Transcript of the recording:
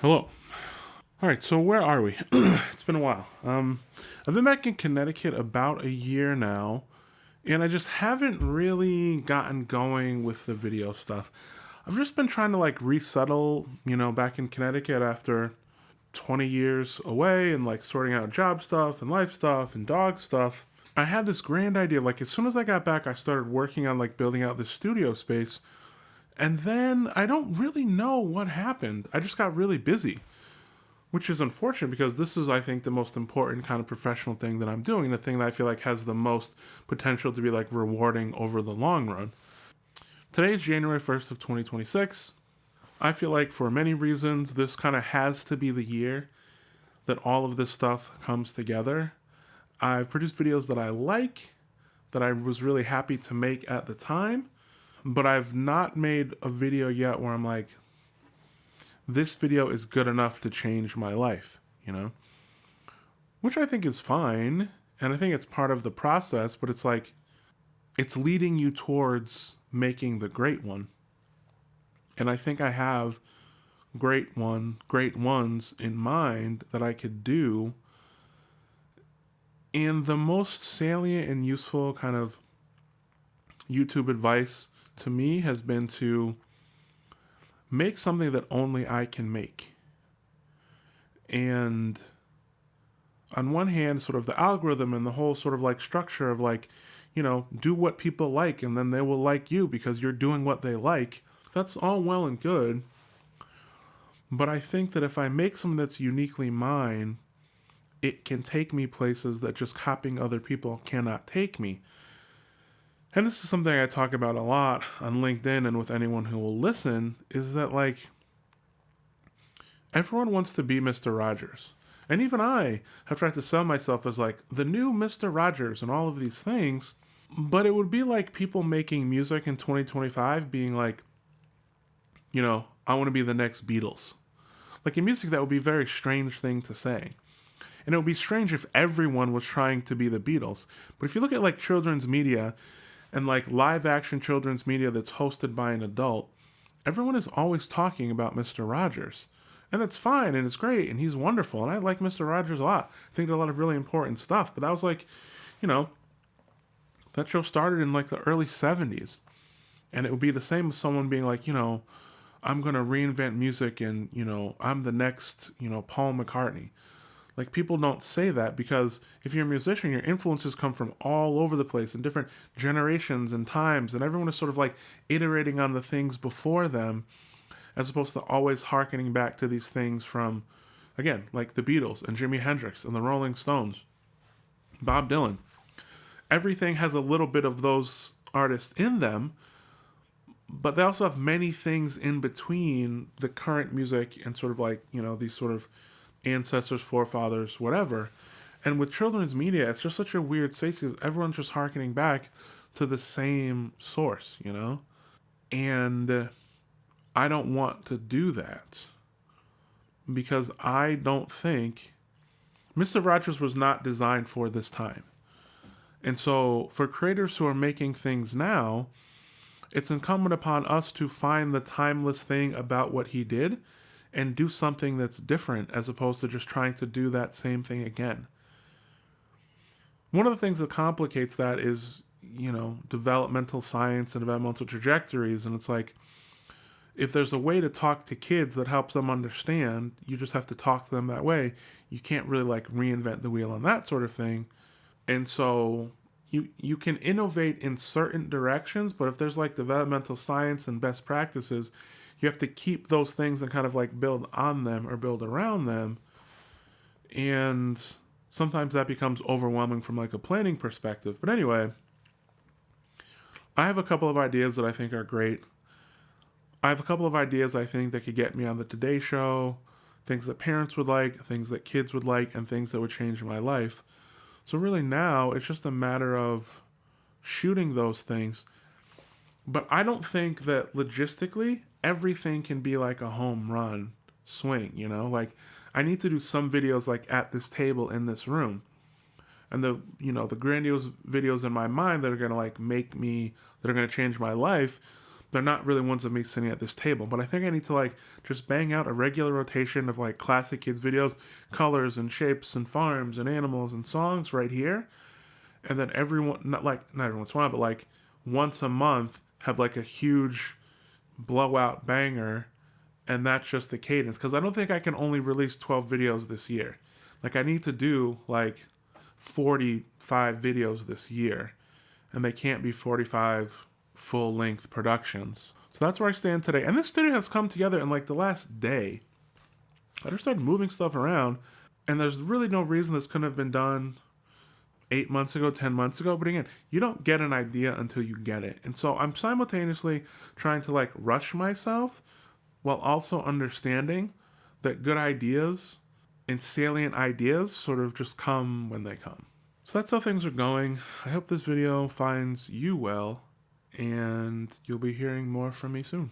Hello. All right, so where are we? It's been a while. I've been back in Connecticut about a year now, and I just haven't really gotten going with the video stuff. I've just been trying to like resettle, back in Connecticut after 20 years away and like sorting out job stuff and life stuff and dog stuff. I had this grand idea. Like, as soon as I got back, I started working on like building out this studio space. And then I don't really know what happened. I just got really busy, which is unfortunate because this is, I think, the most important kind of professional thing that I'm doing, the thing that I feel like has the most potential to be like rewarding over the long run. Today is January 1st of 2026. I feel like for many reasons, this kind of has to be the year that all of this stuff comes together. I've produced videos that I like, that I was really happy to make at the time, but I've not made a video yet where I'm like, this video is good enough to change my life. Which I think is fine. And I think it's part of the process, but it's like, it's leading you towards making the great one. And I think I have great ones in mind that I could do. And the most salient and useful kind of YouTube advice to me has been to make something that only I can make. And on one hand, sort of the algorithm and the whole sort of like structure of like, do what people like and then they will like you because you're doing what they like. That's all well and good. But I think that if I make something that's uniquely mine, it can take me places that just copying other people cannot take me. And this is something I talk about a lot on LinkedIn and with anyone who will listen, is that like everyone wants to be Mr. Rogers. And even I have tried to sell myself as like the new Mr. Rogers and all of these things. But it would be like people making music in 2025 being like, I want to be the next Beatles. Like in music, that would be a very strange thing to say. And it would be strange if everyone was trying to be the Beatles. But if you look at like children's media and like live action children's media that's hosted by an adult, everyone is always talking about Mr. Rogers. And that's fine and it's great and he's wonderful. And I like Mr. Rogers a lot. I think there's a lot of really important stuff. But I was like, that show started in like the early 70s. And it would be the same as someone being like, I'm going to reinvent music and, I'm the next, Paul McCartney. Like, people don't say that because if you're a musician, your influences come from all over the place in different generations and times, and everyone is sort of like iterating on the things before them, as opposed to always hearkening back to these things from, again, like the Beatles and Jimi Hendrix and the Rolling Stones, Bob Dylan. Everything has a little bit of those artists in them, but they also have many things in between the current music and sort of like, these sort of ancestors, forefathers, whatever. And with children's media, it's just such a weird space because everyone's just hearkening back to the same source. And I don't want to do that because I don't think Mr. Rogers was not designed for this time. And so for creators who are making things now, it's incumbent upon us to find the timeless thing about what he did and do something that's different as opposed to just trying to do that same thing again. One of the things that complicates that is, developmental science and developmental trajectories. And it's like, if there's a way to talk to kids that helps them understand, you just have to talk to them that way. You can't really like reinvent the wheel on that sort of thing. And so you can innovate in certain directions, but if there's like developmental science and best practices, you have to keep those things and kind of like build on them or build around them. And sometimes that becomes overwhelming from like a planning perspective. But anyway, I have a couple of ideas that I think are great. I have a couple of ideas I think that could get me on the Today Show, things that parents would like, things that kids would like, and things that would change my life. So really now it's just a matter of shooting those things. But I don't think that logistically everything can be like a home run swing, Like I need to do some videos like at this table in this room. And the grandiose videos in my mind that are going to like that are going to change my life, they're not really ones of me sitting at this table. But I think I need to like just bang out a regular rotation of like classic kids videos, colors and shapes and farms and animals and songs right here. And then everyone, not every once in a while, but like once a month, have like a huge blowout banger. And that's just the cadence. Because I don't think I can only release 12 videos this year. Like I need to do like 45 videos this year. And they can't be 45 full-length productions. So that's where I stand today. And this studio has come together in like the last day. I just started moving stuff around. And there's really no reason this couldn't have been done 8 months ago, 10 months ago. But again, you don't get an idea until you get it. And so I'm simultaneously trying to like rush myself while also understanding that good ideas and salient ideas sort of just come when they come. So that's how things are going. I hope this video finds you well, and you'll be hearing more from me soon.